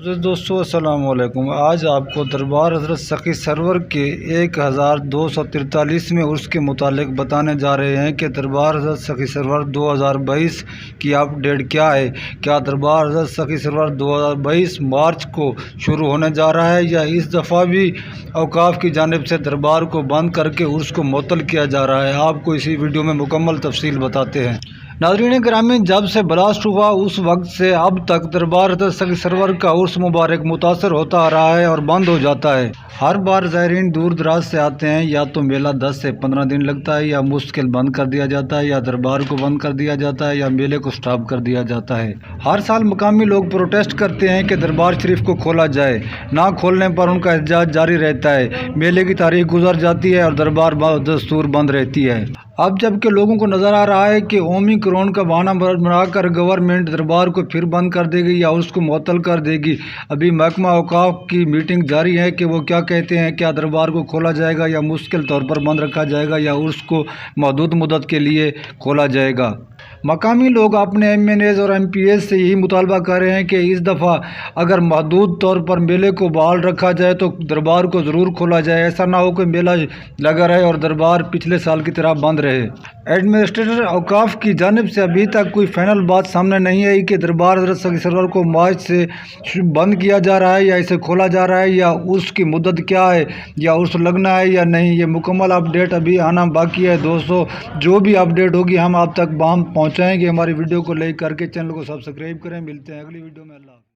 دوستو السلام علیکم۔ آج آپ کو دربار حضرت سخی سرور کے 1243ویں عرس کے متعلق بتانے جا رہے ہیں کہ دربار حضرت سخی سرور 2022 کی اپ ڈیٹ کیا ہے۔ کیا دربار حضرت سخی سرور 2022 مارچ کو شروع ہونے جا رہا ہے یا اس دفعہ بھی اوقاف کی جانب سے دربار کو بند کر کے عرس کو معطل کیا جا رہا ہے؟ آپ کو اسی ویڈیو میں مکمل تفصیل بتاتے ہیں۔ ناظرین گرامی، جب سے بلاسٹ ہوا اس وقت سے اب تک دربار حضرت سخی سرور کا عرس مبارک متاثر ہوتا آ رہا ہے اور بند ہو جاتا ہے۔ ہر بار زائرین دور دراز سے آتے ہیں، یا تو میلہ 10 سے 15 دن لگتا ہے یا مشکل بند کر دیا جاتا ہے، یا دربار کو بند کر دیا جاتا ہے، یا میلے کو سٹاپ کر دیا جاتا ہے۔ ہر سال مقامی لوگ پروٹیسٹ کرتے ہیں کہ دربار شریف کو کھولا جائے، نہ کھولنے پر ان کا احتجاج جاری رہتا ہے، میلے کی تاریخ گزر جاتی ہے اور دربار دستور بند رہتی ہے۔ اب جبکہ لوگوں کو نظر آ رہا ہے کہ اومیکرون کا بہانہ بنا کر گورنمنٹ دربار کو پھر بند کر دے گی یا اس کو معطل کر دے گی، ابھی محکمہ اوقاف کی میٹنگ جاری ہے کہ وہ کیا کہتے ہیں۔ کیا دربار کو کھولا جائے گا یا مشکل طور پر بند رکھا جائے گا، یا اس کو محدود مدت کے لیے کھولا جائے گا؟ مقامی لوگ اپنے MNAs اور MPs سے یہی مطالبہ کر رہے ہیں کہ اس دفعہ اگر محدود طور پر میلے کو بحال رکھا جائے تو دربار کو ضرور کھولا جائے، ایسا نہ ہو کہ میلہ لگا رہے اور دربار پچھلے سال کی طرح بند رہے۔ ایڈمنسٹریٹر اوقاف کی جانب سے ابھی تک کوئی فائنل بات سامنے نہیں آئی کہ دربار حضرت سخی سرور کو مارچ سے بند کیا جا رہا ہے یا اسے کھولا جا رہا ہے، یا اس کی مدت کیا ہے، یا اس لگنا ہے یا نہیں۔ یہ مکمل اپ ڈیٹ ابھی آنا باقی ہے دوستو۔ جو بھی اپ ڈیٹ ہوگی ہم آپ تک پہنچائیں گے۔ ہماری ویڈیو کو لائک کر کے چینل کو سبسکرائب کریں۔ ملتے ہیں اگلی ویڈیو میں۔ اللہ حافظ۔